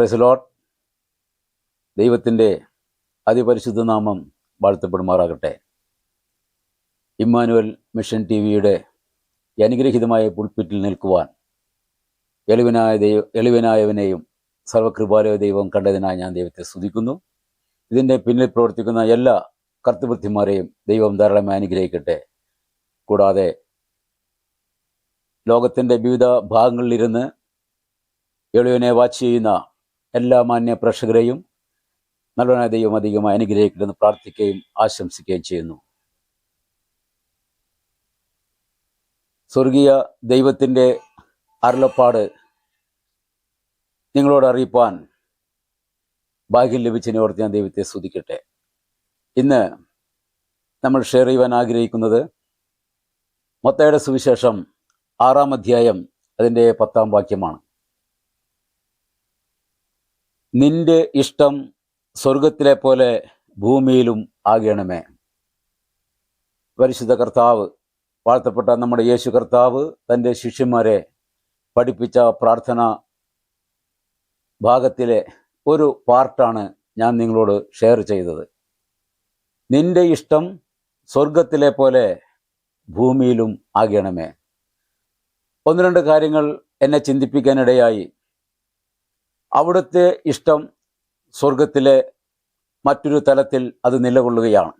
Praise Lord. ദൈവത്തിൻ്റെ അതിപരിശുദ്ധ നാമം വാഴ്ത്തപ്പെടുമാറാകട്ടെ. ഇമ്മാനുവൽ മിഷൻ ടിവിയുടെ അനുഗ്രഹീതമായ പുൽപ്പിറ്റിൽ നിൽക്കുവാൻ എളിവനായവനെയും സർവകൃപാലയ ദൈവം കണ്ടതിനായി ഞാൻ ദൈവത്തെ സ്തുതിക്കുന്നു. ഇതിൻ്റെ പിന്നിൽ പ്രവർത്തിക്കുന്ന എല്ലാ കർത്തൃവൃത്തിമാരെയും ദൈവം ധാരാളമായി അനുഗ്രഹിക്കട്ടെ. കൂടാതെ ലോകത്തിൻ്റെ വിവിധ ഭാഗങ്ങളിലിരുന്ന് എളിവനെ വാച്ച് ചെയ്യുന്ന എല്ലാ മാന്യ പ്രേക്ഷകരെയും നല്ലവനായ ദൈവം അധികമായി അനുഗ്രഹിക്കണമെന്ന് പ്രാർത്ഥിക്കുകയും ആശംസിക്കുകയും ചെയ്യുന്നു. സ്വർഗീയ ദൈവത്തിൻ്റെ അരുളപ്പാട് നിങ്ങളോട് അറിയിപ്പാൻ ഭാഗ്യം ലഭിച്ചതിനെ ഓർത്ത് ഞാൻ ദൈവത്തെ സ്തുതിക്കട്ടെ. ഇന്ന് നമ്മൾ ഷെയർ ചെയ്യുവാൻ ആഗ്രഹിക്കുന്നത് മത്തായിയുടെ സുവിശേഷം 6-ാം അധ്യായം അതിൻ്റെ 10-ാം വാക്യമാണ്. നിന്റെ ഇഷ്ടം സ്വർഗത്തിലെ പോലെ ഭൂമിയിലും ആകണമേ. പരിശുദ്ധ കർത്താവ്, വാഴ്ത്തപ്പെട്ട നമ്മുടെ യേശു കർത്താവ് തൻ്റെ ശിഷ്യന്മാരെ പഠിപ്പിച്ച പ്രാർത്ഥന ഭാഗത്തിലെ ഒരു പാർട്ടാണ് ഞാൻ നിങ്ങളോട് ഷെയർ ചെയ്തത്. നിന്റെ ഇഷ്ടം സ്വർഗത്തിലെ പോലെ ഭൂമിയിലും ആകണമേ. ഒന്ന് രണ്ട് കാര്യങ്ങൾ എന്നെ ചിന്തിപ്പിക്കാനിടയായി. അവിടുത്തെ ഇഷ്ടം സ്വർഗത്തിലെ മറ്റൊരു തലത്തിൽ അത് നിലകൊള്ളുകയാണ്.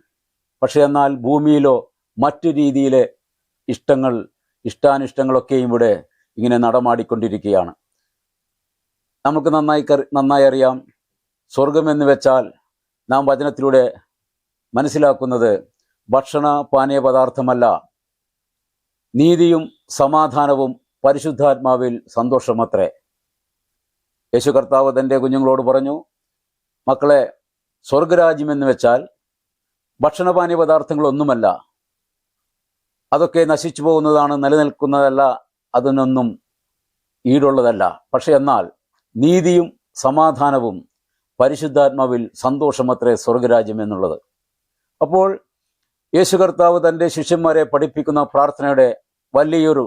പക്ഷെ എന്നാൽ ഭൂമിയിലോ മറ്റു രീതിയിലെ ഇഷ്ടാനിഷ്ടങ്ങളൊക്കെയും ഇവിടെ ഇങ്ങനെ നടമാടിക്കൊണ്ടിരിക്കുകയാണ്. നമുക്ക് നന്നായി അറിയാം, സ്വർഗമെന്ന് വെച്ചാൽ നാം വചനത്തിലൂടെ മനസ്സിലാക്കുന്നത് ഭക്ഷണ പാനീയ പദാർത്ഥമല്ല, നീതിയും സമാധാനവും പരിശുദ്ധാത്മാവിൽ സന്തോഷമത്രേ. യേശു കർത്താവ് തൻ്റെ കുഞ്ഞുങ്ങളോട് പറഞ്ഞു, മക്കളെ, സ്വർഗരാജ്യം എന്ന് വെച്ചാൽ ഭക്ഷണപാനീയ പദാർത്ഥങ്ങളൊന്നുമല്ല. അതൊക്കെ നശിച്ചു പോകുന്നതാണ്, നിലനിൽക്കുന്നതല്ല, അതിനൊന്നും ഈടുള്ളതല്ല. പക്ഷെ എന്നാൽ നീതിയും സമാധാനവും പരിശുദ്ധാത്മാവിൽ സന്തോഷമത്രേ സ്വർഗരാജ്യം എന്നുള്ളത്. അപ്പോൾ യേശു കർത്താവ് തൻ്റെ ശിഷ്യന്മാരെ പഠിപ്പിക്കുന്ന പ്രാർത്ഥനയുടെ വലിയൊരു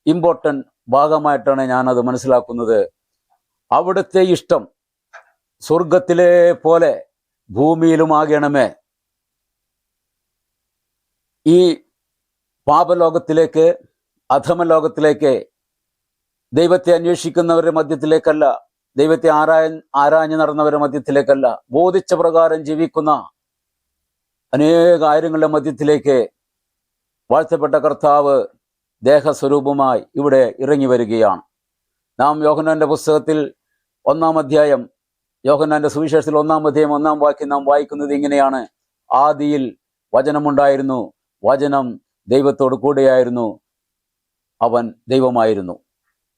ഇമ്പോർട്ടൻ്റ് ഭാഗമായിട്ടാണ് ഞാനത് മനസ്സിലാക്കുന്നത്. അവിടുത്തെ ഇഷ്ടം സ്വർഗത്തിലെ പോലെ ഭൂമിയിലും ആകണമേ. ഈ പാപലോകത്തിലേക്ക്, അധമലോകത്തിലേക്ക്, ദൈവത്തെ അന്വേഷിക്കുന്നവരുടെ മധ്യത്തിലേക്കല്ല, ദൈവത്തെ ആരാഞ്ഞു നടന്നവരുടെ മധ്യത്തിലേക്കല്ല, ബോധിച്ച പ്രകാരം ജീവിക്കുന്ന അനേക കാര്യങ്ങളുടെ മധ്യത്തിലേക്ക് വാഴ്ത്തപ്പെട്ട കർത്താവ് ദേഹസ്വരൂപമായി ഇവിടെ ഇറങ്ങി വരികയാണ്. നാം യോഹന്നാന്റെ പുസ്തകത്തിൽ 1-ാം അധ്യായം, യോഹന്നാന്റെ സുവിശേഷത്തിൽ 1-ാം അധ്യായം 1-ാം വാക്യം നാം വായിക്കുന്നത് ഇങ്ങനെയാണ്: ആദിയിൽ വചനമുണ്ടായിരുന്നു, വചനം ദൈവത്തോട് കൂടെയായിരുന്നു, അവൻ ദൈവമായിരുന്നു.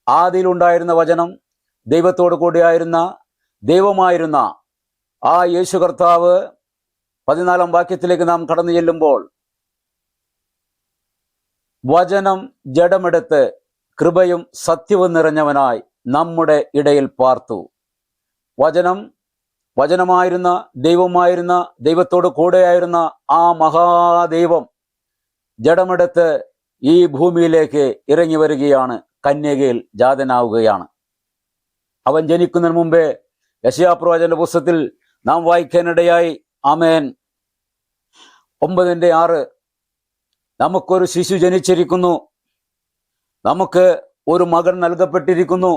ആദിയിൽ ഉണ്ടായിരുന്ന വചനം, ദൈവത്തോട് കൂടെയായിരുന്ന, ദൈവമായിരുന്ന ആ യേശു കർത്താവ് 14-ാം വാക്യത്തിലേക്ക് നാം കടന്നു ചെല്ലുമ്പോൾ, വചനം ജഡമെടുത്ത് കൃപയും സത്യവും നിറഞ്ഞവനായി നമ്മുടെ ഇടയിൽ പാർത്തു. വചനമായിരുന്ന, ദൈവമായിരുന്ന, ദൈവത്തോട് കൂടെയായിരുന്ന ആ മഹാദൈവം ജഡമെടുത്ത് ഈ ഭൂമിയിലേക്ക് ഇറങ്ങി വരികയാണ്, കന്യകയിൽ ജാതനാവുകയാണ്. അവൻ ജനിക്കുന്നതിന് മുമ്പേ യെശയ്യാപ്രവാചകന്റെ പുസ്തകത്തിൽ നാം വായിക്കാനിടയായി, ആമേൻ, 9:6, നമുക്കൊരു ശിശു ജനിച്ചിരിക്കുന്നു, നമുക്ക് ഒരു മകൻ നൽകപ്പെട്ടിരിക്കുന്നു,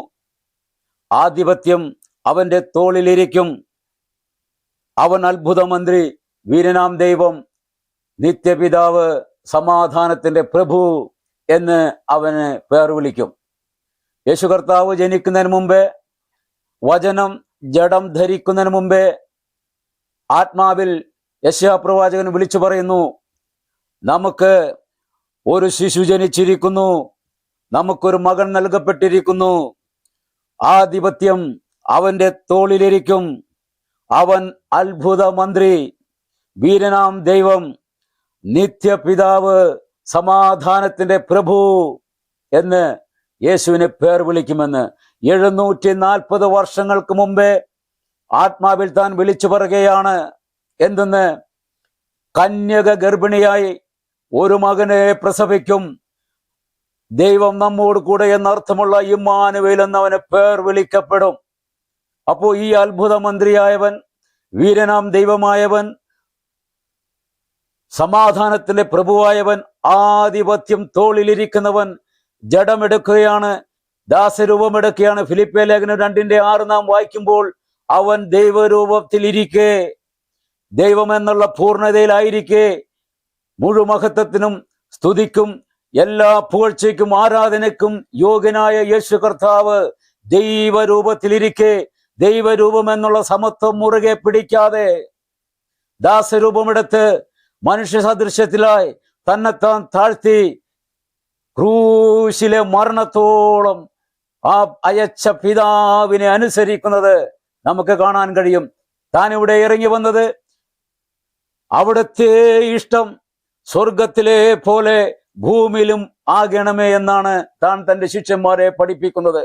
ആധിപത്യം അവന്റെ തോളിലിരിക്കും, അവൻ അത്ഭുതമന്ത്രി, വീരനാം ദൈവം, നിത്യപിതാവ്, സമാധാനത്തിന്റെ പ്രഭു എന്ന് അവന് പേർ വിളിക്കും. യേശു കർത്താവ് ജനിക്കുന്നതിന് മുമ്പേ, വചനം ജഡം ധരിക്കുന്നതിന് മുമ്പേ, ആത്മാവിൽ യെശയ്യാപ്രവാചകൻ വിളിച്ചു പറയുന്നു, നമുക്ക് ഒരു ശിശു ജനിച്ചിരിക്കുന്നു, നമുക്കൊരു മകൻ നൽകപ്പെട്ടിരിക്കുന്നു, ആധിപത്യം അവന്റെ തോളിലിരിക്കും, അവൻ അത്ഭുത മന്ത്രി, വീരനാം ദൈവം, നിത്യപിതാവ്, സമാധാനത്തിന്റെ പ്രഭു എന്ന് യേശുവിനെ പേർ വിളിക്കുമെന്ന് 740 വർഷങ്ങൾക്ക് മുമ്പേ ആത്മാവിൽ താൻ വിളിച്ചു പറയുകയാണ്. എന്തെന്ന്? കന്യക ഗർഭിണിയായി ഒരു മകനെ പ്രസവിക്കും, ദൈവം നമ്മോട് കൂടെ എന്നർത്ഥമുള്ള ഇമ്മാനുവേൽ എന്നവന് പേർ വിളിക്കപ്പെടും. അപ്പോ ഈ അത്ഭുത മന്ത്രിയായവൻ, വീരനാം ദൈവമായവൻ, സമാധാനത്തിന്റെ പ്രഭുവായവൻ, ആധിപത്യം തോളിലിരിക്കുന്നവൻ ജഡമെടുക്കുകയാണ്, ദാസരൂപമെടുക്കുകയാണ്. ഫിലിപ്പിയ ലേഖനം 2:6 നാം വായിക്കുമ്പോൾ അവൻ ദൈവരൂപത്തിലിരിക്കെ, ദൈവം എന്നുള്ള പൂർണ്ണതയിലായിരിക്കെ, മുഴുമഹത്വത്തിനും സ്തുതിക്കും എല്ലാ പുകഴ്ചയ്ക്കും ആരാധനയ്ക്കും യോഗ്യനായ യേശു കർത്താവ് ദൈവരൂപത്തിലിരിക്കെ, ദൈവരൂപം എന്നുള്ള സമത്വം മുറുകെ പിടിക്കാതെ ദാസരൂപമെടുത്ത് മനുഷ്യ സദൃശ്യത്തിലായി തന്നെത്താൻ താഴ്ത്തി ക്രൂശിലെ മരണത്തോളം ആ അയച്ച പിതാവിനെ അനുസരിക്കുന്നത് നമുക്ക് കാണാൻ കഴിയും. താൻ ഇവിടെ ഇറങ്ങി വന്നത് അവിടുത്തെ ഇഷ്ടം സ്വർഗത്തിലെ പോലെ ഭൂമിയിലും ആകണമേ എന്നാണ് താൻ തന്റെ ശിഷ്യന്മാരെ പഠിപ്പിക്കുന്നത്.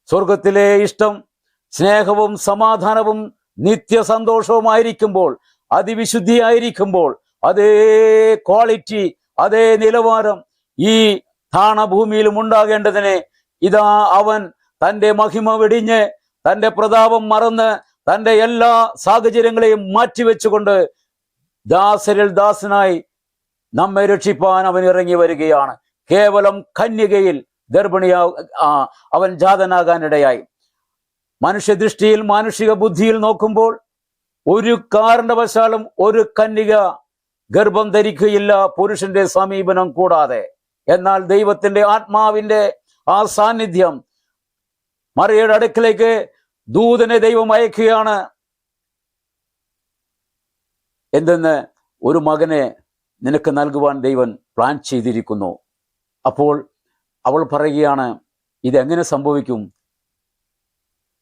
സ്വർഗത്തിലെ ഇഷ്ടം സ്നേഹവും സമാധാനവും നിത്യസന്തോഷവുമായിരിക്കുമ്പോൾ, അതിവിശുദ്ധിയായിരിക്കുമ്പോൾ, അതേ ക്വാളിറ്റി, അതേ നിലവാരം ഈ താണഭൂമിയിലും ഉണ്ടാകേണ്ടതിന് ഇതാ അവൻ തന്റെ മഹിമ വെടിഞ്ഞ്, തന്റെ പ്രതാപം മറന്ന്, തന്റെ എല്ലാ സാഹചര്യങ്ങളെയും മാറ്റിവെച്ചുകൊണ്ട് ദാസരിൽ ദാസനായി നമ്മെ രക്ഷിപ്പാൻ അവൻ ഇറങ്ങി വരികയാണ്. കേവലം കന്യകയിൽ അവൻ ജാതനാകാനിടയായി. മനുഷ്യദൃഷ്ടിയിൽ, മാനുഷിക ബുദ്ധിയിൽ നോക്കുമ്പോൾ ഒരു കാരണവശാലും ഒരു കന്യക ഗർഭം ധരിക്കുകയില്ല പുരുഷന്റെ സമീപനം കൂടാതെ. എന്നാൽ ദൈവത്തിന്റെ ആത്മാവിന്റെ ആ സാന്നിധ്യം മറിയയുടെ അടുക്കലേക്ക് ദൂതനെ ദൈവം അയക്കുകയാണ്. എന്തെന്ന്? ഒരു മകനെ നിനക്ക് നൽകുവാൻ ദൈവം പ്ലാൻ ചെയ്തിരിക്കുന്നു. അപ്പോൾ അവൾ പറയുകയാണ്, ഇതെങ്ങനെ സംഭവിക്കും?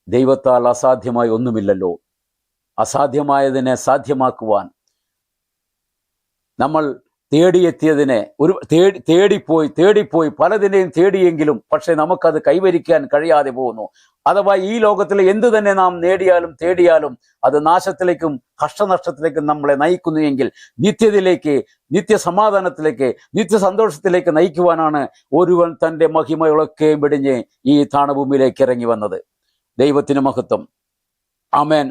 ദൈവത്താൽ അസാധ്യമായി ഒന്നുമില്ലല്ലോ. അസാധ്യമായതിനെ സാധ്യമാക്കുവാൻ നമ്മൾ തേടിയെത്തിയതിനെ തേടിപ്പോയി പലതിനെയും തേടിയെങ്കിലും പക്ഷെ നമുക്കത് കൈവരിക്കാൻ കഴിയാതെ പോകുന്നു. അഥവാ ഈ ലോകത്തിൽ എന്തു തന്നെ നാം നേടിയാലും തേടിയാലും അത് നാശത്തിലേക്കും കഷ്ടനഷ്ടത്തിലേക്കും നമ്മളെ നയിക്കുന്നു എങ്കിൽ നിത്യതയിലേക്ക്, നിത്യസമാധാനത്തിലേക്ക്, നിത്യസന്തോഷത്തിലേക്ക് നയിക്കുവാനാണ് ഒരുവൻ തൻ്റെ മഹിമകളൊക്കെയും വെടിഞ്ഞ് ഈ താണഭൂമിയിലേക്ക് ഇറങ്ങി വന്നത്. ദൈവത്തിന് മഹത്വം. ആമേൻ.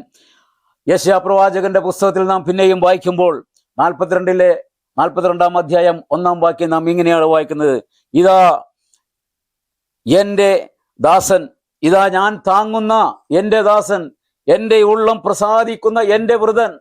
യെശയ്യാ പ്രവാചകന്റെ പുസ്തകത്തിൽ നാം പിന്നെയും വായിക്കുമ്പോൾ 42-ാം അധ്യായം 1-ാം വാക്യം നാം ഇങ്ങനെയാണ് വായിക്കുന്നത്. ഇതാ എൻ്റെ ദാസൻ, ഇതാ ഞാൻ താങ്ങുന്ന എൻ്റെ ദാസൻ, എൻ്റെ ഉള്ളം പ്രസാദിക്കുന്ന എൻ്റെ വൃതൻ.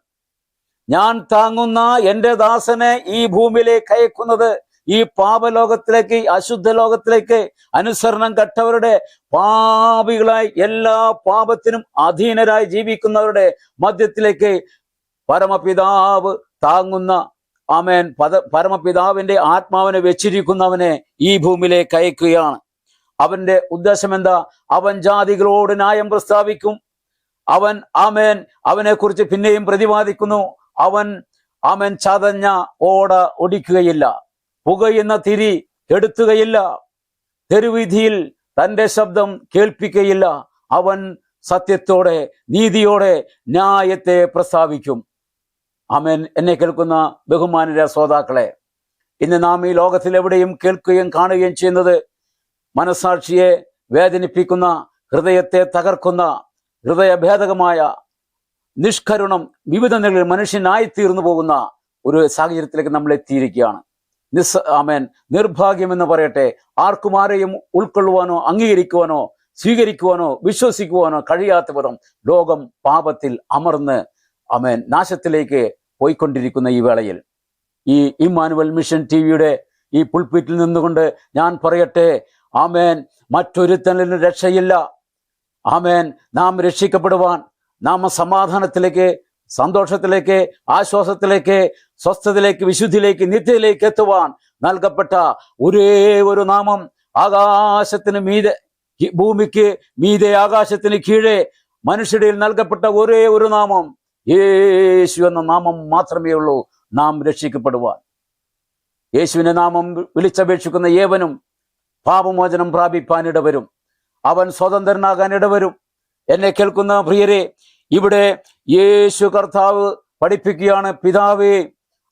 ഞാൻ താങ്ങുന്ന എൻ്റെ ദാസനെ ഈ ഭൂമിയിലേക്ക് അയക്കുന്നത് ഈ പാപലോകത്തിലേക്ക്, അശുദ്ധ ലോകത്തിലേക്ക്, അനുസരണം കെട്ടവരുടെ, പാപികളായി എല്ലാ പാപത്തിനും അധീനരായി ജീവിക്കുന്നവരുടെ മധ്യത്തിലേക്ക് പരമപിതാവ് താങ്ങുന്ന, ആമേൻ, പരമപിതാവിന്റെ ആത്മാവിനെ വെച്ചിരിക്കുന്നവനെ ഈ ഭൂമിയിലേക്ക് അയക്കുകയാണ്. അവന്റെ ഉദ്ദേശം എന്താ? അവൻ ജാതികളോട് ന്യായം പ്രസ്താവിക്കും. അവൻ, ആമേൻ, അവനെ കുറിച്ച് പിന്നെയും പ്രതിപാദിക്കുന്നു. അവൻ ചതഞ്ഞ ഓട ഒടിക്കുകയില്ല, പുകയുന്ന തിരി കെടുത്തുകയില്ല, തെരുവിധിയിൽ തന്റെ ശബ്ദം കേൾപ്പിക്കുകയില്ല. അവൻ സത്യത്തോടെ, നീതിയോടെ ന്യായത്തെ പ്രസ്താവിക്കും. ആമേൻ. എന്നെ കേൾക്കുന്ന ബഹുമാനര ശ്രോതാക്കളെ, ഇന്ന് നാം ഈ ലോകത്തിൽ എവിടെയും കേൾക്കുകയും കാണുകയും ചെയ്യുന്നത് മനസാക്ഷിയെ വേദനിപ്പിക്കുന്ന, ഹൃദയത്തെ തകർക്കുന്ന, ഹൃദയഭേദകമായ, നിഷ്കരുണം വിവിധ നിലയിൽ മനുഷ്യനായിത്തീർന്നു പോകുന്ന ഒരു സാഹചര്യത്തിലേക്ക് നമ്മൾ എത്തിയിരിക്കുകയാണ്. ആമേൻ. നിർഭാഗ്യമെന്ന് പറയട്ടെ, ആർക്കും ആരെയും ഉൾക്കൊള്ളുവാനോ അംഗീകരിക്കുവാനോ സ്വീകരിക്കുവാനോ വിശ്വസിക്കുവാനോ കഴിയാത്ത വിധം ലോകം പാപത്തിൽ അമർന്ന്, ആമേൻ, നാശത്തിലേക്ക് പോയിക്കൊണ്ടിരിക്കുന്ന ഈ വേളയിൽ ഈ ഇമ്മാനുവൽ മിഷൻ ടിവിയുടെ ഈ പുൾപിറ്റിൽ നിന്നുകൊണ്ട് ഞാൻ പറയട്ടെ, ആമേൻ, മറ്റൊരുത്തനിലും രക്ഷയില്ല. ആമേൻ. നാം രക്ഷിക്കപ്പെടുവാൻ, നാം സമാധാനത്തിലേക്ക്, സന്തോഷത്തിലേക്ക്, ആശ്വാസത്തിലേക്ക്, സ്വസ്ഥതയിലേക്ക്, വിശുദ്ധിയിലേക്ക്, നിത്യതയിലേക്ക് എത്തുവാൻ നൽകപ്പെട്ട ഒരേ ഒരു നാമം, ആകാശത്തിന് മീതെ, ഭൂമിക്ക് മീതെ ആകാശത്തിന് കീഴെ മനുഷ്യരിൽ നൽകപ്പെട്ട ഒരേ ഒരു നാമം, യേശു എന്ന നാമം മാത്രമേ ഉള്ളൂ നാം രക്ഷിക്കപ്പെടുവാൻ. യേശുവിന്റെ നാമം വിളിച്ചപേക്ഷിക്കുന്ന ഏവനും പാപമോചനം പ്രാപിപ്പാൻ ഇടവരും, അവൻ സ്വതന്ത്രനാകാൻ ഇടവരും. എന്നെ കേൾക്കുന്ന പ്രിയരെ, ഇവിടെ യേശു കർത്താവ് പഠിപ്പിക്കുകയാണ്, പിതാവേ,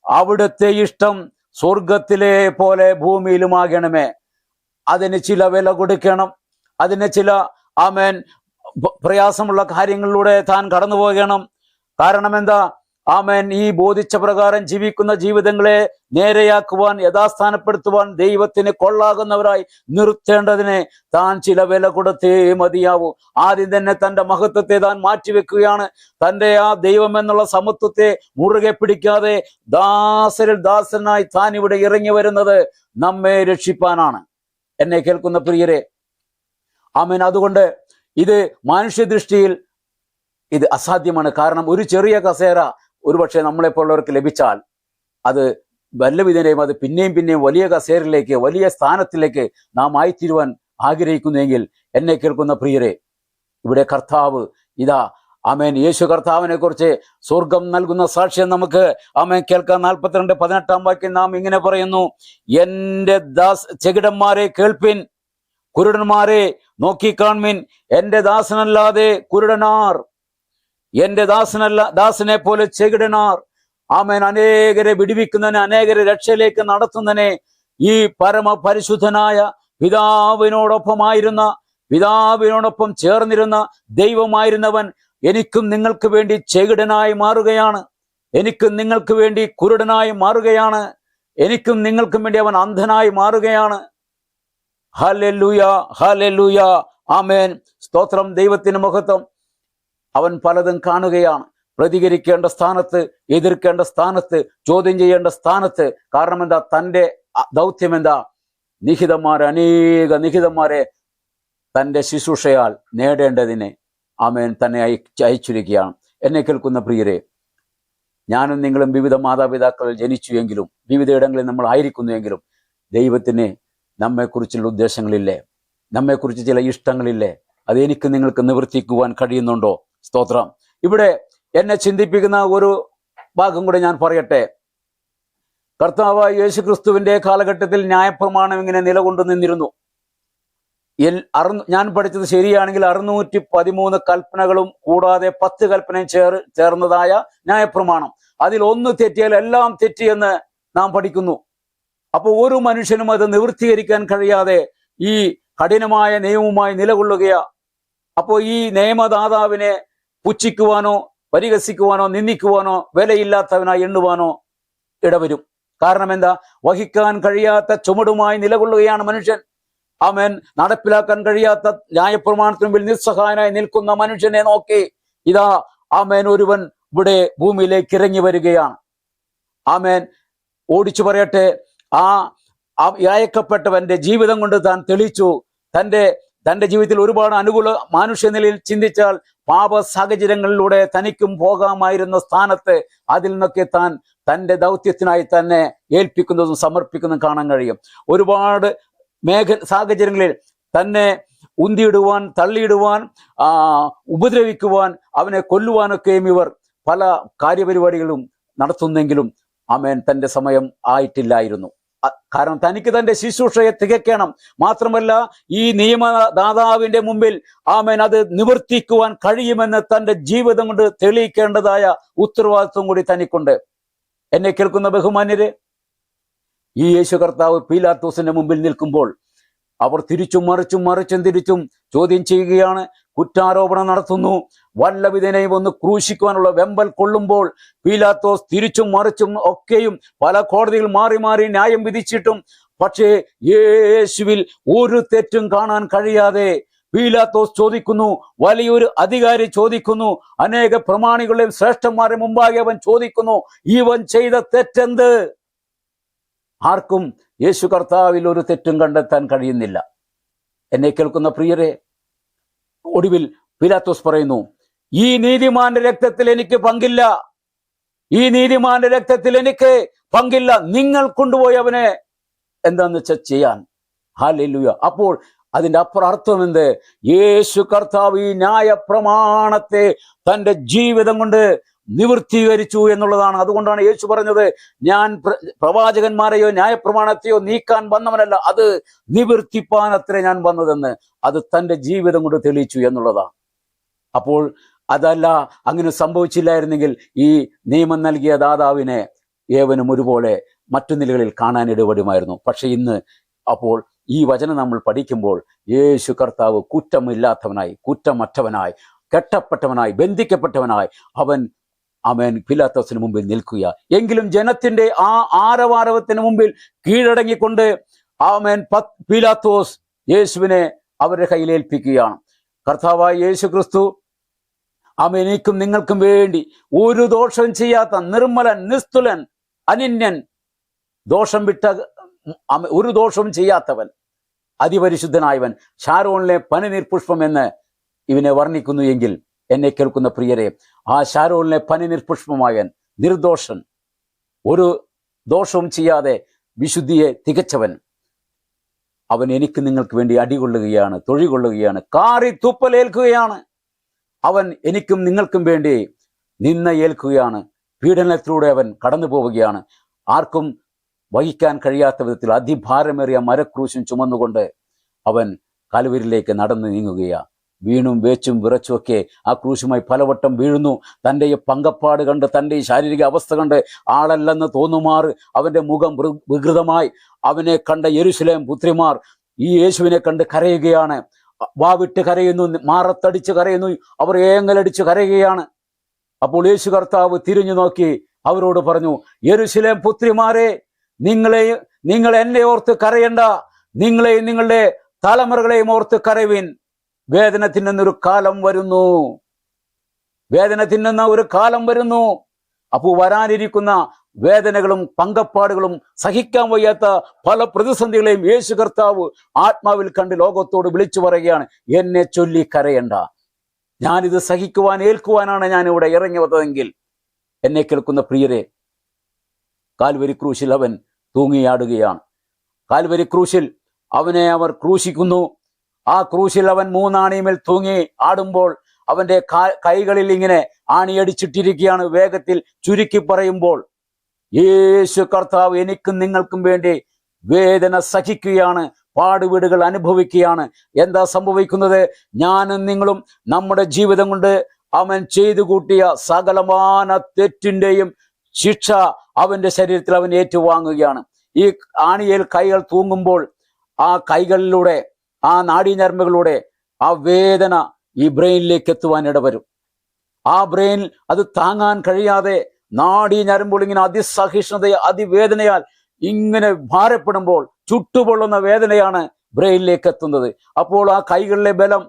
അവിടുത്തെ ഇഷ്ടം സ്വർഗത്തിലെ പോലെ ഭൂമിയിലുമാകണമേ. അതിന് ചില വില കൊടുക്കണം, അതിന് ചില, ആമേൻ, പ്രയാസമുള്ള കാര്യങ്ങളിലൂടെ താൻ കടന്നു പോകണം. കാരണം എന്താ? ആമേൻ. ഈ ബോധിച്ച പ്രകാരം ജീവിക്കുന്ന ജീവിതങ്ങളെ നേരെയാക്കുവാൻ, യഥാസ്ഥാനപ്പെടുത്തുവാൻ, ദൈവത്തിന് കൊള്ളാകുന്നവരായി നിർത്തേണ്ടതിനെ താൻ ചില വില കൊടുത്തേ മതിയാവൂ. ആദ്യം തന്നെ തന്റെ മഹത്വത്തെ താൻ മാറ്റിവെക്കുകയാണ്. തന്റെ ആ ദൈവം എന്നുള്ള സമത്വത്തെ മുറുകെ പിടിക്കാതെ ദാസരിൽ ദാസനായി താൻ ഇവിടെ ഇറങ്ങി വരുന്നത് നമ്മെ രക്ഷിപ്പാനാണ്. എന്നെ കേൾക്കുന്ന പ്രിയരെ, ആമേൻ. അതുകൊണ്ട് ഇത് മനുഷ്യദൃഷ്ടിയിൽ ഇത് അസാധ്യമാണ്. കാരണം ഒരു ചെറിയ കസേര ഒരുപക്ഷെ നമ്മളെപ്പോലുള്ളവർക്ക് ലഭിച്ചാൽ അത് വല്ലവിധേനയും അത് പിന്നെയും വലിയ കസേരയിലേക്ക്, വലിയ സ്ഥാനത്തിലേക്ക് നാം ആയിത്തീരുവാൻ ആഗ്രഹിക്കുന്നെങ്കിൽ, എന്നെ കേൾക്കുന്ന പ്രിയരെ, ഇവിടെ കർത്താവ് ഇതാ, ആമേൻ, യേശു കർത്താവിനെ കുറിച്ച് സ്വർഗം നൽകുന്ന സാക്ഷ്യം നമുക്ക് ആമേൻ കേൾക്കാം. 42:18 വാക്യം നാം ഇങ്ങനെ പറയുന്നു: എന്റെ ചെകിടന്മാരെ കേൾപ്പിൻ, കുരുടന്മാരെ നോക്കിക്കാൺമിൻ. എന്റെ ദാസനല്ലാതെ കുരുടനാർ, എന്റെ ദാസനെ പോലെ ചെകിടനാർ. ആമേൻ. അനേകരെ വിടുവിക്കുന്നതിന്, അനേകരെ രക്ഷയിലേക്ക് നടത്തുന്നതിനെ ഈ പരമപരിശുദ്ധനായ പിതാവിനോടൊപ്പം ചേർന്നിരുന്ന ദൈവമായിരുന്നവൻ എനിക്കും നിങ്ങൾക്ക് വേണ്ടി ചെകിടനായി മാറുകയാണ്. എനിക്കും നിങ്ങൾക്ക് വേണ്ടി കുരുടനായി മാറുകയാണ്. എനിക്കും നിങ്ങൾക്കും വേണ്ടി അവൻ അന്ധനായി മാറുകയാണ്. ഹല്ലേലൂയ, ഹല്ലേലൂയ, ആമേൻ. സ്തോത്രം, ദൈവത്തിന് മഹത്വം. അവൻ പലതും കാണുകയാണ്. പ്രതികരിക്കേണ്ട സ്ഥാനത്ത്, എതിർക്കേണ്ട സ്ഥാനത്ത്, ചോദ്യം ചെയ്യേണ്ട സ്ഥാനത്ത്. കാരണം എന്താ? തൻ്റെ ദൗത്യം എന്താ? അനേക നിഹിതന്മാരെ തൻ്റെ ശുശ്രൂഷയാൽ നേടേണ്ടതിനെ ആമേൻ തന്നെ അയച്ചിരിക്കുകയാണ്. എന്നെ കേൾക്കുന്ന പ്രിയരെ, ഞാനും നിങ്ങളും വിവിധ മാതാപിതാക്കൾ ജനിച്ചു എങ്കിലും, വിവിധ ഇടങ്ങളിൽ നമ്മൾ ആയിരിക്കുന്നുവെങ്കിലും, ദൈവത്തിന് നമ്മെക്കുറിച്ചുള്ള ഉദ്ദേശങ്ങളില്ലേ? നമ്മെക്കുറിച്ച് ചില ഇഷ്ടങ്ങളില്ലേ? അത് എനിക്ക് നിങ്ങൾക്ക് നിവർത്തിക്കുവാൻ കഴിയുന്നുണ്ടോ? സ്തോത്രം. ഇവിടെ എന്നെ ചിന്തിപ്പിക്കുന്ന ഒരു ഭാഗം കൂടെ ഞാൻ പറയട്ടെ. കർത്താവായ യേശു ക്രിസ്തുവിന്റെ കാലഘട്ടത്തിൽ ന്യായപ്രമാണം ഇങ്ങനെ നിലകൊണ്ടു നിന്നിരുന്നു. ഞാൻ പഠിച്ചത് ശരിയാണെങ്കിൽ 613 കൽപ്പനകളും കൂടാതെ 10 കൽപ്പനയും ചേർന്നതായ ന്യായപ്രമാണം. അതിൽ ഒന്ന് തെറ്റിയാൽ എല്ലാം തെറ്റിയെന്ന് നാം പഠിക്കുന്നു. അപ്പോൾ ഒരു മനുഷ്യനും അത് നിവൃത്തീകരിക്കാൻ കഴിയാതെ ഈ കഠിനമായ നിയമവുമായി നിലകൊള്ളുകയാ. അപ്പോൾ ഈ നിയമദാതാവിനെ പുച്ഛിക്കുവാനോ പരിഹസിക്കുവാനോ നിന്ദിക്കുവാനോ വിലയില്ലാത്തവനായി എണ്ണുവാനോ ഇടവരും. കാരണം എന്താ? വഹിക്കാൻ കഴിയാത്ത ചുമടുമായി നിലകൊള്ളുകയാണ് മനുഷ്യൻ. ആമേൻ. നടപ്പിലാക്കാൻ കഴിയാത്ത ന്യായപ്രമാണത്തിന് മുമ്പിൽ നിസ്സഹായനായി നിൽക്കുന്ന മനുഷ്യനെ നോക്കി ഇതാ ആമേൻ ഒരുവൻ ഇവിടെ ഭൂമിയിലേക്ക് ഇറങ്ങി വരികയാണ്. ആമേൻ. ഓടിച്ചു പറയട്ടെ, ആ അയക്കപ്പെട്ടവന്റെ ജീവിതം കൊണ്ട് താൻ തെളിയിച്ചു. തന്റെ ജീവിതത്തിൽ ഒരുപാട് അനുകൂല മാനുഷ്യ നിലയിൽ ചിന്തിച്ചാൽ പാപ സാഹചര്യങ്ങളിലൂടെ തനിക്കും പോകാമായിരുന്ന സ്ഥാനത്ത് അതിൽ നിന്നൊക്കെ താൻ തന്റെ ദൗത്യത്തിനായി തന്നെ ഏൽപ്പിക്കുന്നതും സമർപ്പിക്കുന്നതും കാണാൻ കഴിയും. ഒരുപാട് സാഹചര്യങ്ങളിൽ തന്നെ ഉന്തിയിടുവാൻ, തള്ളിയിടുവാൻ, ഉപദ്രവിക്കുവാൻ, അവനെ കൊല്ലുവാനൊക്കെയും ഇവർ പല കാര്യപരിപാടികളും നടത്തുന്നെങ്കിലും ആമേൻ തന്റെ സമയം ആയിട്ടില്ലായിരുന്നു. കാരണം തനിക്ക് തന്റെ ശുശ്രൂഷയെ തികയ്ക്കണം. മാത്രമല്ല ഈ നിയമദാതാവിന്റെ മുമ്പിൽ ആമേൻ അത് നിവർത്തിക്കുവാൻ കഴിയുമെന്ന് തന്റെ ജീവിതം കൊണ്ട് തെളിയിക്കേണ്ടതായ ഉത്തരവാദിത്വം കൂടി തനിക്കുണ്ട്. എന്നെ കേൾക്കുന്ന ബഹുമാന്യരെ, ഈ യേശു കർത്താവ് പീലാത്തോസിന്റെ മുമ്പിൽ നിൽക്കുമ്പോൾ അവർ തിരിച്ചും തിരിച്ചും ചോദ്യം ചെയ്യുകയാണ്, കുറ്റാരോപണം നടത്തുന്നു. വല്ലവിധനെയും ഒന്ന് ക്രൂശിക്കുവാനുള്ള വെമ്പൽ കൊള്ളുമ്പോൾ പീലാത്തോസ് തിരിച്ചും മറിച്ചും ഒക്കെയും പല കോടതികൾ മാറി മാറി ന്യായം വിധിച്ചിട്ടും പക്ഷേ യേശുവിൽ ഒരു തെറ്റും കാണാൻ കഴിയാതെ പീലാത്തോസ് ചോദിക്കുന്നു, വലിയൊരു അധികാരി ചോദിക്കുന്നു, അനേക പ്രമാണികളുടെയും ശ്രേഷ്ഠന്മാരുടെ മുമ്പാകെ അവൻ ചോദിക്കുന്നു, ഇവൻ ചെയ്ത തെറ്റെന്ത്? ആർക്കും യേശു കർത്താവിൽ ഒരു തെറ്റും കണ്ടെത്താൻ കഴിയുന്നില്ല. എന്നെ കേൾക്കുന്ന പ്രിയരെ, ഒടുവിൽ പീലാത്തോസ് പറയുന്നു, ഈ നീതിമാന്റെ രക്തത്തിൽ എനിക്ക് പങ്കില്ല, ഈ നീതിമാന്റെ രക്തത്തിൽ എനിക്ക് പങ്കില്ല, നിങ്ങൾ കൊണ്ടുപോയി അവനെ എന്താന്ന് വെച്ചാൽ ചെയ്യാൻ. ഹല്ലേലൂയ. അപ്പോൾ അതിന്റെ അർത്ഥം എന്ത്? യേശു കർത്താവ് ഈ ന്യായ പ്രമാണത്തെ തന്റെ ജീവിതം കൊണ്ട് നിവൃത്തീകരിച്ചു എന്നുള്ളതാണ്. അതുകൊണ്ടാണ് യേശു പറഞ്ഞത്, ഞാൻ പ്രവാചകന്മാരെയോ ന്യായപ്രമാണത്തെയോ നീക്കാൻ വന്നവനല്ല, അത് നിവർത്തിപ്പാൻ അത്രേ ഞാൻ വന്നതെന്ന്. അത് തന്റെ ജീവിതം കൊണ്ട് തെളിയിച്ചു എന്നുള്ളതാണ്. അപ്പോൾ അതല്ല, അങ്ങനെ സംഭവിച്ചില്ലായിരുന്നെങ്കിൽ ഈ നിയമം നൽകിയ ദാതാവിനെ ഏവനും ഒരുപോലെ മറ്റു നിലകളിൽ കാണാൻ ഇടപെടുമായിരുന്നു. പക്ഷെ ഇന്ന് അപ്പോൾ ഈ വചനം നമ്മൾ പഠിക്കുമ്പോൾ യേശു കർത്താവ് കുറ്റമില്ലാത്തവനായി, കുറ്റമറ്റവനായി, കെട്ടപ്പെട്ടവനായി, ബന്ധിക്കപ്പെട്ടവനായി അവൻ പിലാത്തോസിന് മുമ്പിൽ നിൽക്കുക. എങ്കിലും ജനത്തിന്റെ ആ ആരവാരവത്തിന് മുമ്പിൽ കീഴടങ്ങിക്കൊണ്ട് പിലാത്തോസ് യേശുവിനെ അവരുടെ കയ്യിലേൽപ്പിക്കുകയാണ്. കർത്താവായ യേശു ക്രിസ്തു എനിക്കും നിങ്ങൾക്കും വേണ്ടി ഒരു ദോഷവും ചെയ്യാത്ത നിർമ്മലൻ, നിസ്തുലൻ, അനിന്യൻ, ദോഷം വിട്ട ഒരു ദോഷവും ചെയ്യാത്തവൻ, അതിപരിശുദ്ധനായവൻ, ഷാരോണിലെ പനിനീർ പുഷ്പം എന്ന് ഇവനെ വർണ്ണിക്കുന്നു എങ്കിൽ എന്നെ കേൾക്കുന്ന പ്രിയരെ, ആ ഷാരോണിലെ പനിനീർ പുഷ്പമായൻ, നിർദോഷൻ, ഒരു ദോഷവും ചെയ്യാതെ വിശുദ്ധിയെ തികച്ചവൻ, അവൻ എനിക്ക് നിങ്ങൾക്ക് വേണ്ടി അടികൊള്ളുകയാണ്, തൊഴികൊള്ളുകയാണ്, കാറി തുപ്പലേൽക്കുകയാണ്. അവൻ എനിക്കും നിങ്ങൾക്കും വേണ്ടി നിന്ന ഏൽക്കുകയാണ്. പീഡനത്തിലൂടെ അവൻ കടന്നു പോവുകയാണ്. ആർക്കും വഹിക്കാൻ കഴിയാത്ത വിധത്തിൽ അതിഭാരമേറിയ മരക്രൂശും ചുമന്നുകൊണ്ട് അവൻ കാൽവരിയിലേക്ക് നടന്നു നീങ്ങുകയാണ്. വീണും വേച്ചും വിറച്ചുമൊക്കെ ആ ക്രൂശുമായി പലവട്ടം വീഴുന്നു. തൻ്റെ ഈ പങ്കപ്പാട് കണ്ട്, തൻ്റെ ഈ ശാരീരിക അവസ്ഥ കണ്ട് ആളല്ലെന്ന് തോന്നുമാറ് അവൻ്റെ മുഖം വികൃതമായി അവനെ കണ്ട യെരുശലേം പുത്രിമാർ ഈ യേശുവിനെ കണ്ട് കരയുകയാണ്. വാവിട്ട് കരയുന്നു, മാറത്തടിച്ച് കരയുന്നു, അവർ ഏങ്ങലടിച്ച് കരയുകയാണ്. അപ്പോൾ യേശു കർത്താവ് തിരിഞ്ഞു നോക്കി അവരോട് പറഞ്ഞു, യെരുശലേം പുത്രിമാരെ, നിങ്ങൾ എന്നെ ഓർത്ത് കരയണ്ട, നിങ്ങളെയും നിങ്ങളുടെ തലമുറകളെയും ഓർത്ത് കരവിൻ. വേദന തിന്നുന്നൊരു കാലം വരുന്നു, വേദന തിന്നുന്ന ഒരു കാലം വരുന്നു. അപ്പോൾ വരാനിരിക്കുന്ന വേദനകളും പങ്കപ്പാടുകളും സഹിക്കാൻ വയ്യാത്ത പല പ്രതിസന്ധികളെയും യേശു കർത്താവ് ആത്മാവിൽ കണ്ട് ലോകത്തോട് വിളിച്ചു പറയുകയാണ്, എന്നെ ചൊല്ലി കരയണ്ട, ഞാനിത് സഹിക്കുവാൻ ഏൽക്കുവാനാണ് ഞാൻ ഇവിടെ ഇറങ്ങി വന്നതെങ്കിൽ. എന്നെ കേൾക്കുന്ന പ്രിയരെ, കാൽവരി ക്രൂശിൽ അവൻ തൂങ്ങിയാടുകയാണ്. കാൽവരി ക്രൂശിൽ അവനെ അവർ ക്രൂശിക്കുന്നു. ആ ക്രൂശിൽ അവൻ മൂന്നാണിമേൽ തൂങ്ങി ആടുമ്പോൾ അവന്റെ കൈകളിൽ ഇങ്ങനെ ആണിയടിച്ചിട്ടിരിക്കുകയാണ്. വേഗത്തിൽ ചുരുക്കി പറയുമ്പോൾ യേശു കർത്താവ് എനിക്കും നിങ്ങൾക്കും വേണ്ടി വേദന സഹിക്കുകയാണ്, പാടുവീടുകൾ അനുഭവിക്കുകയാണ്. എന്താ സംഭവിക്കുന്നത്? ഞാനും നിങ്ങളും നമ്മുടെ ജീവിതം കൊണ്ട് അവൻ ചെയ്തു കൂട്ടിയ സകലമാന തെറ്റിന്റെയും ശിക്ഷ അവന്റെ ശരീരത്തിൽ അവൻ ഏറ്റുവാങ്ങുകയാണ്. ഈ ആണിയേൽ കൈകൾ തൂങ്ങുമ്പോൾ ആ കൈകളിലൂടെ, ആ നാഡീഞരമ്പുകളിലൂടെ ആ വേദന ഈ ബ്രെയിനിലേക്ക് എത്തുവാൻ ഇടവരും. ആ ബ്രെയിൻ അത് താങ്ങാൻ കഴിയാതെ നാഡീഞരമ്പുകൾ ഇങ്ങനെ അതിസഹിഷ്ണുത, അതിവേദനയാൽ ഇങ്ങനെ ഭാരപ്പെടുമ്പോൾ ചുട്ടുപൊള്ളുന്ന വേദനയാണ് ബ്രെയിനിലേക്ക് എത്തുന്നത്. അപ്പോൾ ആ കൈകളിലെ ബലം,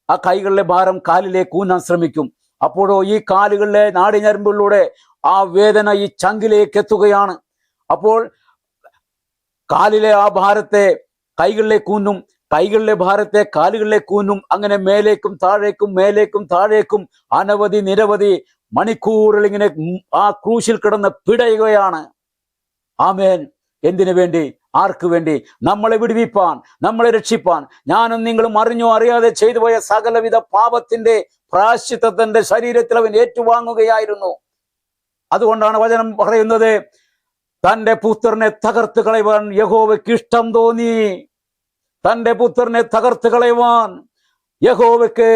ആ കൈകളിലെ ഭാരം കാലിലേക്ക് ഊന്നാൻ ശ്രമിക്കും. അപ്പോഴോ ഈ കാലുകളിലെ നാഡീഞരമ്പുകളിലൂടെ ആ വേദന ഈ ചങ്കിലേക്ക് എത്തുകയാണ്. അപ്പോൾ കാലിലെ ആ ഭാരത്തെ കൈകളിലേക്ക് ഊന്നും, കൈകളിലെ ഭാരത്തെ കാലുകളിലേക്ക് ഊന്നും. അങ്ങനെ മേലേക്കും താഴേക്കും, മേലേക്കും താഴേക്കും അനവധി നിരവധി മണിക്കൂറുകൾ ഇങ്ങനെ ആ ക്രൂശിൽ കിടന്ന് പിടയുകയാണ്. ആമേൻ. എന്തിനു വേണ്ടി? ആർക്ക് വേണ്ടി? നമ്മളെ വിടുവിപ്പാൻ, നമ്മളെ രക്ഷിപ്പാൻ. ഞാനും നിങ്ങളും അറിഞ്ഞോ അറിയാതെ ചെയ്തു പോയ സകലവിധ പാപത്തിന്റെ പ്രായശ്ചിത്തത്തിന്റെ ശരീരത്തിൽ അവൻ ഏറ്റുവാങ്ങുകയായിരുന്നു. അതുകൊണ്ടാണ് വചനം പറയുന്നത്, തന്റെ പുത്രനെ തകർത്ത് കളയുവാൻ യഹോവയ്ക്ക് ഇഷ്ടം തോന്നി. തന്റെ പുത്രനെ തകർത്ത് കളയുവാൻ യഹോവയ്ക്ക്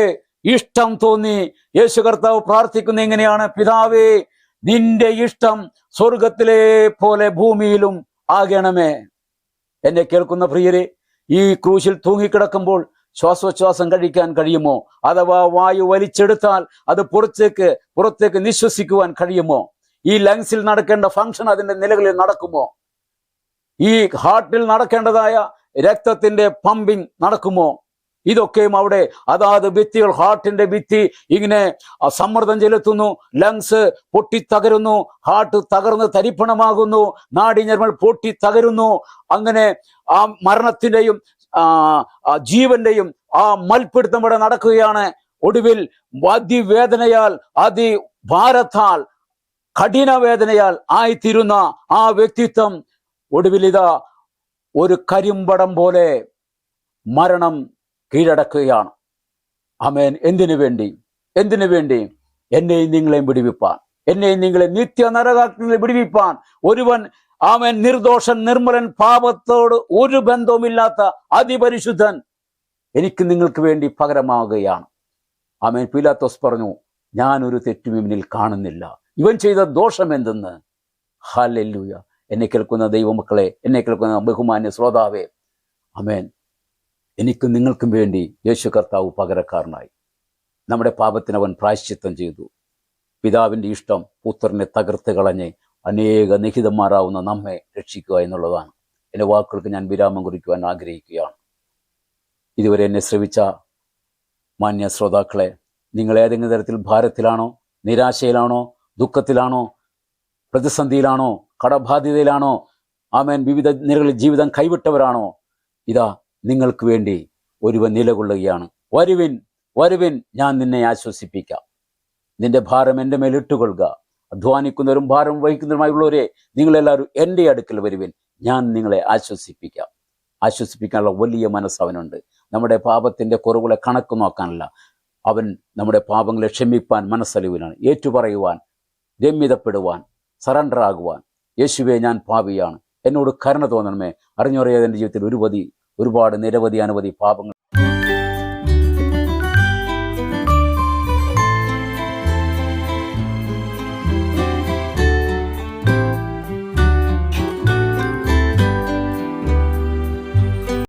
ഇഷ്ടം തോന്നി. യേശു കർത്താവ് പ്രാർത്ഥിക്കുന്ന എങ്ങനെയാണ്? പിതാവേ, നിന്റെ ഇഷ്ടം സ്വർഗത്തിലെ പോലെ ഭൂമിയിലും ആകണമേ. എന്നെ കേൾക്കുന്ന പ്രിയരെ, ഈ ക്രൂശിൽ തൂങ്ങിക്കിടക്കുമ്പോൾ ശ്വാസോച്ഛ്വാസം കഴിക്കാൻ കഴിയുമോ? അഥവാ വായു വലിച്ചെടുത്താൽ അത് പുറത്തേക്ക് നിശ്വസിക്കുവാൻ കഴിയുമോ? ഈ ലങ്സിൽ നടക്കേണ്ട ഫംഗ്ഷൻ അതിന്റെ നിലകളിൽ നടക്കുമോ? ഈ ഹാർട്ടിൽ നടക്കേണ്ടതായ രക്തത്തിന്റെ പമ്പിങ് നടക്കുമോ? ഇതൊക്കെയും അവിടെ അതാത് ഭിത്തികൾ, ഹാർട്ടിന്റെ ഭിത്തി ഇങ്ങനെ സമ്മർദ്ദം ചെലുത്തുന്നു. ലങ്സ് പൊട്ടിത്തകരുന്നു, ഹാർട്ട് തകർന്ന് തരിപ്പണമാകുന്നു, നാഡീഞരമ്പുകൾ പൊട്ടിത്തകരുന്നു. അങ്ങനെ ആ മരണത്തിന്റെയും ജീവന്റെയും ആ മൽപ്പിടുത്തം ഇവിടെ നടക്കുകയാണ്. ഒടുവിൽ അതിവേദനയാൽ, അതിഭാരത്താൽ, കഠിന വേദനയാൽ ആയിത്തീരുന്ന ആ വ്യക്തിത്വം ഒടുവിൽ ഇതാ ഒരു കരിമ്പടം പോലെ മരണം കീഴടക്കുകയാണ്. ആമേൻ. എന്തിനു വേണ്ടി? എന്തിനു വേണ്ടി? എന്നെയും നിങ്ങളെയും വിടുവിപ്പാൻ, എന്നെയും നിങ്ങളെ നിത്യ നരകാഗ്നിയിൽ വിടുവിപ്പാൻ. ഒരുവൻ, ആമേൻ, നിർദോഷൻ, നിർമ്മലൻ, പാപത്തോട് ഒരു ബന്ധവുമില്ലാത്ത അതിപരിശുദ്ധൻ എനിക്ക് നിങ്ങൾക്ക് വേണ്ടി പകരമാവുകയാണ്. ആമേൻ. പീലാത്തോസ് പറഞ്ഞു, ഞാനൊരു തെറ്റും ഇവനിൽ കാണുന്നില്ല, ഇവൻ ചെയ്ത ദോഷം എന്തെന്ന്. ഹല്ലേലൂയ. എന്നെ കേൾക്കുന്ന ദൈവമക്കളെ, എന്നെ കേൾക്കുന്ന ബഹുമാന്യ ശ്രോതാവേ, ആമേൻ, എനിക്കും നിങ്ങൾക്കും വേണ്ടി യേശു കർത്താവ് പകരക്കാരനായി. നമ്മുടെ പാപത്തിന് അവൻ പ്രായശ്ചിത്തം ചെയ്തു. പിതാവിൻ്റെ ഇഷ്ടം പുത്രനെ തകർത്ത് കളഞ്ഞ് അനേക നിഹിതന്മാരാവുന്ന നമ്മെ രക്ഷിക്കുക എന്നുള്ളതാണ്. എൻ്റെ വാക്കുകൾക്ക് ഞാൻ വിരാമം കുറിക്കുവാൻ ആഗ്രഹിക്കുകയാണ്. ഇതുവരെ എന്നെ ശ്രവിച്ച മാന്യ ശ്രോതാക്കളെ, നിങ്ങൾ ഏതെങ്കിലും തരത്തിൽ ഭാരത്തിലാണോ, നിരാശയിലാണോ, ദുഃഖത്തിലാണോ, പ്രതിസന്ധിയിലാണോ, കടബാധ്യതയിലാണോ, ആമേൻ, വിവിധ നിലകളിൽ ജീവിതം കൈവിട്ടവരാണോ, ഇതാ നിങ്ങൾക്ക് വേണ്ടി ഒരുവൻ നിലകൊള്ളുകയാണ്. വരുവിൻ, വരുവിൻ, ഞാൻ നിന്നെ ആശ്വസിപ്പിക്കാം. നിന്റെ ഭാരം എൻ്റെ മേൽ ഇട്ടുകൊള്ളുക. അധ്വാനിക്കുന്നവരും ഭാരം വഹിക്കുന്നവരുമായുള്ളവരെ, നിങ്ങളെല്ലാവരും എൻ്റെ അടുക്കൽ വരുവിൻ, ഞാൻ നിങ്ങളെ ആശ്വസിപ്പിക്കാം. ആശ്വസിപ്പിക്കാനുള്ള വലിയ മനസ്സ് അവനുണ്ട്. നമ്മുടെ പാപത്തിൻ്റെ കുറവുകളെ കണക്ക് നോക്കാനല്ല, അവൻ നമ്മുടെ പാപങ്ങളെ ക്ഷമിപ്പാൻ മനസ്സലിവിനാണ്. ഏറ്റുപറയുവാൻ, രമ്യതപ്പെടുവാൻ, സറണ്ടർ ആകുവാൻ. യേശുവേ, ഞാൻ പാപിയാണ്, എന്നോട് കരുണ തോന്നണമേ. അറിഞ്ഞറിയാതെ എൻ്റെ ജീവിതത്തിൽ ഒരുപാട് നിരവധി അനവധി പാപങ്ങൾ